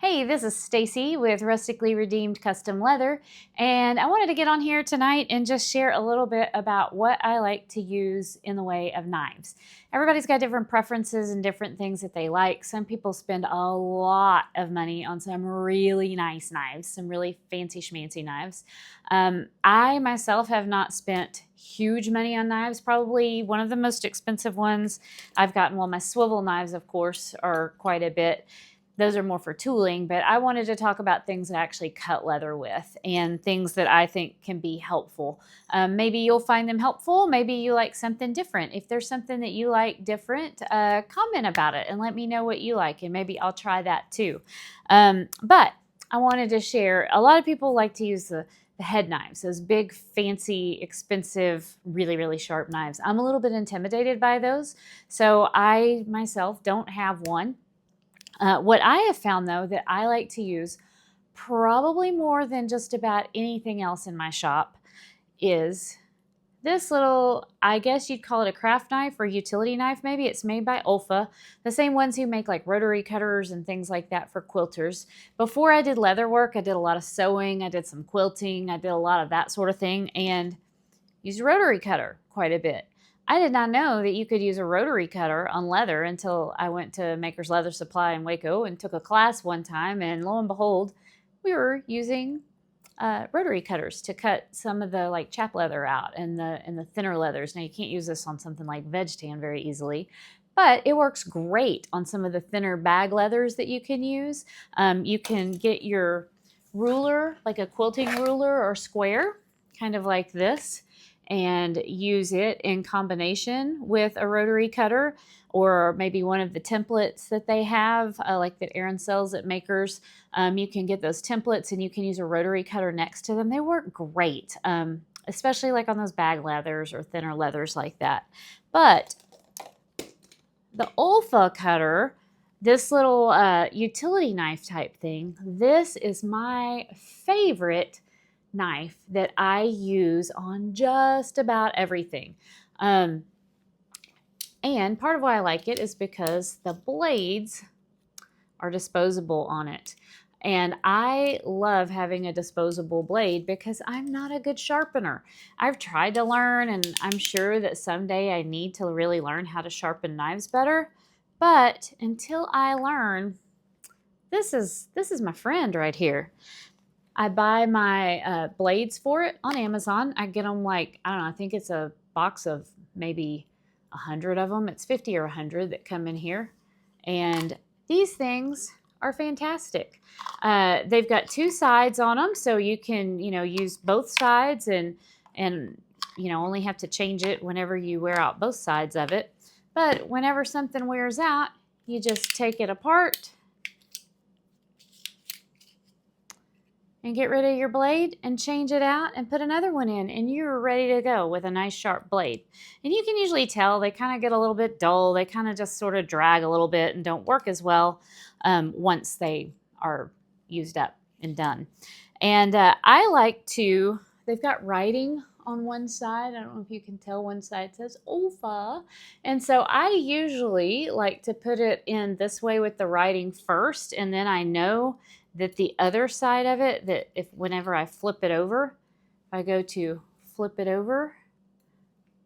Hey, this is Stacy with Rustically Redeemed Custom Leather, and I wanted to get on here tonight and just share a little bit about what I like to use in the way of knives. Everybody's got different preferences and different things that they like. Some people spend a lot of money on some really nice knives, some really fancy schmancy knives. I myself have not spent huge money on knives. Probably one of the most expensive ones I've gotten, well, my swivel knives, of course, are quite a bit. Those are more for tooling, but I wanted to talk about things that I actually cut leather with and things that I think can be helpful. Maybe you'll find them helpful. Maybe you like something different. If there's something that you like different, comment about it and let me know what you like, and maybe I'll try that too. But I wanted to share, a lot of people like to use the head knives, those big, fancy, expensive, really, really sharp knives. I'm a little bit intimidated by those, so I myself don't have one. What I have found, though, that I like to use probably more than just about anything else in my shop is this little, I guess you'd call it a craft knife or utility knife maybe. It's made by Olfa, the same ones who make like rotary cutters and things like that for quilters. Before I did leather work, I did a lot of sewing, I did some quilting, I did a lot of that sort of thing, and used a rotary cutter quite a bit. I did not know that you could use a rotary cutter on leather until I went to Maker's Leather Supply in Waco and took a class one time, and lo and behold, we were using rotary cutters to cut some of the like chap leather out and the thinner leathers. Now you can't use this on something like veg tan very easily, but it works great on some of the thinner bag leathers that you can use. You can get your ruler, like a quilting ruler or square, kind of like this, and use it in combination with a rotary cutter or maybe one of the templates that they have, like that Erin sells at Makers. You can get those templates and you can use a rotary cutter next to them. They work great, especially like on those bag leathers or thinner leathers like that. But the Olfa cutter, this little utility knife type thing, this is my favorite knife that I use on just about everything. And part of why I like it is because the blades are disposable on it. And I love having a disposable blade because I'm not a good sharpener. I've tried to learn, and I'm sure that someday I need to really learn how to sharpen knives better. But until I learn, this is my friend right here. I buy my blades for it on Amazon. I get them like, I don't know, I think it's a box of maybe 100 of them. It's 50 or 100 that come in here. And these things are fantastic. They've got two sides on them, so you can, use both sides and only have to change it whenever you wear out both sides of it. But whenever something wears out, you just take it apart and get rid of your blade and change it out and put another one in, and you're ready to go with a nice sharp blade. And you can usually tell they kind of get a little bit dull. They kind of just sort of drag a little bit and don't work as well once they are used up and done. And I like to, they've got writing on one side. I don't know if you can tell, one side says Olfa. And so I usually like to put it in this way with the writing first, and then I know that the other side of it, that if whenever I flip it over, if I go to flip it over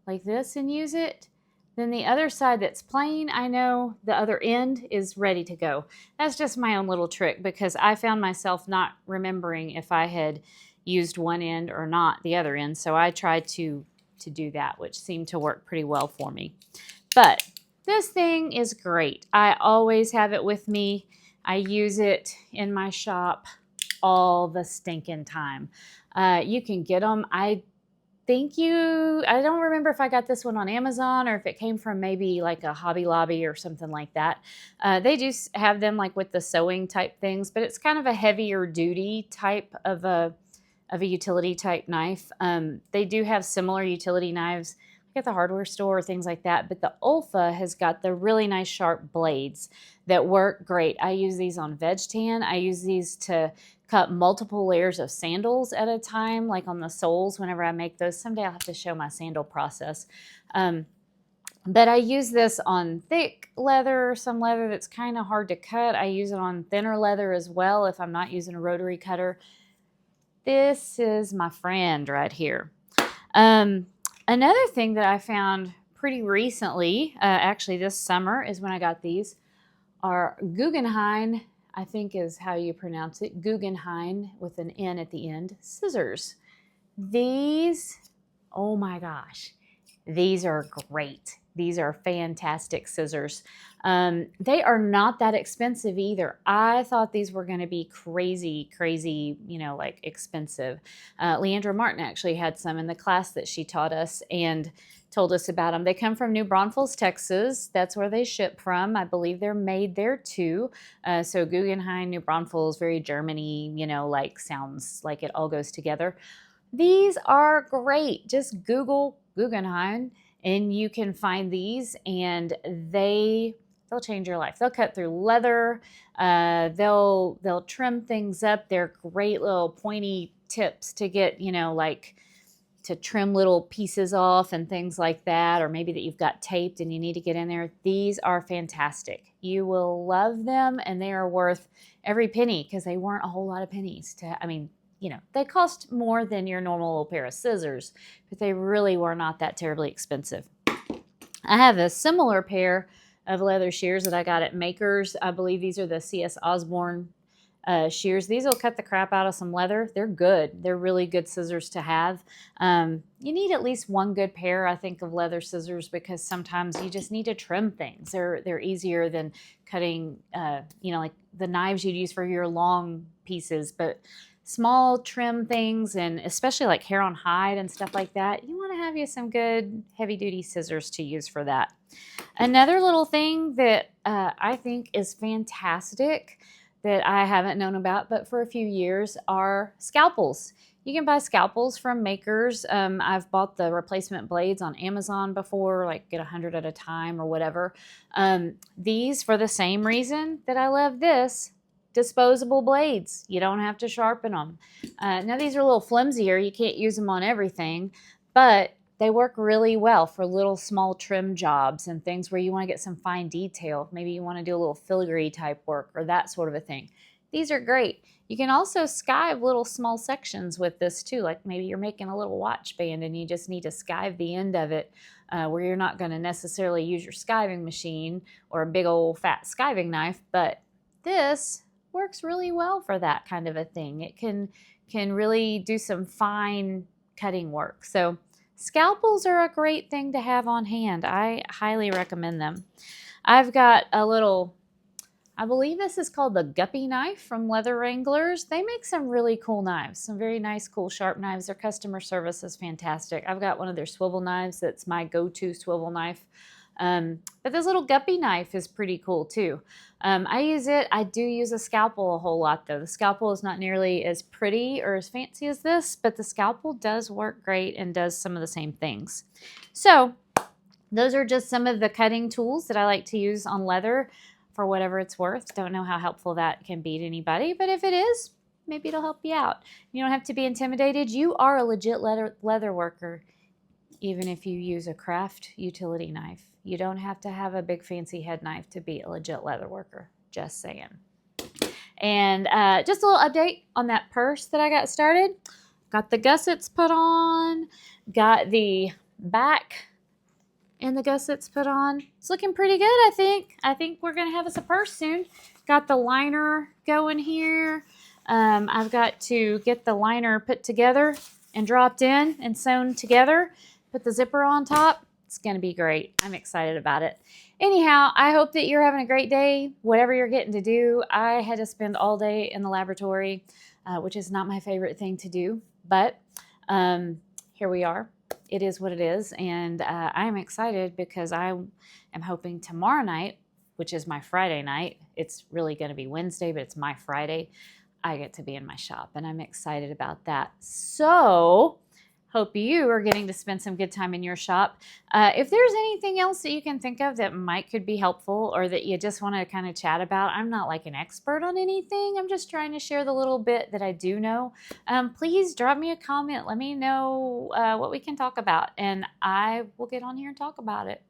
like this and use it, then the other side that's plain, I know the other end is ready to go. That's just my own little trick because I found myself not remembering if I had used one end or not the other end. So I tried to do that, which seemed to work pretty well for me. But this thing is great. I always have it with me. I use it in my shop all the stinking time. You can get them. I don't remember if I got this one on Amazon or if it came from maybe like a Hobby Lobby or something like that. They do have them like with the sewing type things, but it's kind of a heavier duty type of a utility type knife. They do have similar utility knives at the hardware store, things like that, but the Olfa has got the really nice sharp blades that work great. I use these on veg tan. I use these to cut multiple layers of sandals at a time, like on the soles whenever I make those. Someday I'll have to show my sandal process. But I use this on thick leather, some leather that's kind of hard to cut. I use it on thinner leather as well if I'm not using a rotary cutter. This is my friend right here. Another thing that I found pretty recently, actually this summer is when I got these, are Guggenheim, I think is how you pronounce it, Guggenheim with an N at the end, scissors. These, oh my gosh, these are great. These are fantastic scissors. They are not that expensive either. I thought these were going to be crazy, like expensive. Leandra Martin actually had some in the class that she taught us and told us about them. They come from New Braunfels, Texas. That's where they ship from. I believe they're made there too. So Guggenheim, New Braunfels, very Germany, like sounds like it all goes together. These are great. Just Google Guggenheim and you can find these, and they'll change your life. They'll cut through leather. They'll trim things up. They're great little pointy tips to get, like to trim little pieces off and things like that, or maybe that you've got taped and you need to get in there. These are fantastic. You will love them, and they are worth every penny because they weren't a whole lot of pennies they cost more than your normal little pair of scissors, but they really were not that terribly expensive. I have a similar pair of leather shears that I got at Makers. I believe these are the C.S. Osborne shears. These will cut the crap out of some leather. They're good. They're really good scissors to have. You need at least one good pair, I think, of leather scissors because sometimes you just need to trim things. They're easier than cutting, like the knives you'd use for your long pieces, but small trim things, and especially like hair on hide and stuff like that, you want to have you some good heavy duty scissors to use for that. Another little thing that I think is fantastic that I haven't known about but for a few years are scalpels. You can buy scalpels from Makers. I've bought the replacement blades on Amazon before, like get 100 at a time or whatever. These, for the same reason that I love this, disposable blades. You don't have to sharpen them. Now these are a little flimsier. You can't use them on everything, but they work really well for little small trim jobs and things where you want to get some fine detail. Maybe you want to do a little filigree type work or that sort of a thing. These are great. You can also skive little small sections with this too. Like maybe you're making a little watch band and you just need to skive the end of it where you're not going to necessarily use your skiving machine or a big old fat skiving knife, but this works really well for that kind of a thing. It can really do some fine cutting work. So scalpels are a great thing to have on hand. I highly recommend them. I've got a little, I believe this is called the Guppy knife from Leather Wranglers. They make some really cool knives, some very nice, cool, sharp knives. Their customer service is fantastic. I've got one of their swivel knives that's my go-to swivel knife. But this little Guppy knife is pretty cool too. I do use a scalpel a whole lot though. The scalpel is not nearly as pretty or as fancy as this, but the scalpel does work great and does some of the same things. So those are just some of the cutting tools that I like to use on leather for whatever it's worth. Don't know how helpful that can be to anybody, but if it is, maybe it'll help you out. You don't have to be intimidated. You are a legit leather worker, even if you use a craft utility knife. You don't have to have a big fancy head knife to be a legit leather worker. Just saying. And just a little update on that purse that I got started. Got the gussets put on. Got the back and the gussets put on. It's looking pretty good, I think. I think we're going to have us a purse soon. Got the liner going here. I've got to get the liner put together and dropped in and sewn together. Put the zipper on top. It's going to be great. I'm excited about it. Anyhow, I hope that you're having a great day, whatever you're getting to do. I had to spend all day in the laboratory, which is not my favorite thing to do, but here we are. It is what it is, and I am excited because I am hoping tomorrow night, which is my Friday night, it's really going to be Wednesday, but it's my Friday, I get to be in my shop, and I'm excited about that. So hope you are getting to spend some good time in your shop. If there's anything else that you can think of that could be helpful or that you just want to kind of chat about, I'm not like an expert on anything. I'm just trying to share the little bit that I do know. Please drop me a comment. Let me know what we can talk about, and I will get on here and talk about it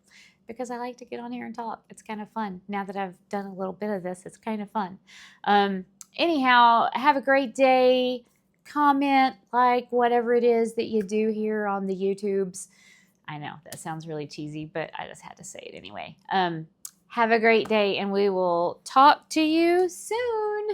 because I like to get on here and talk. It's kind of fun. Now that I've done a little bit of this, it's kind of fun. Anyhow, have a great day. Comment, like, whatever it is that you do here on the YouTubes. I know that sounds really cheesy, but I just had to say it anyway. Have a great day, and we will talk to you soon.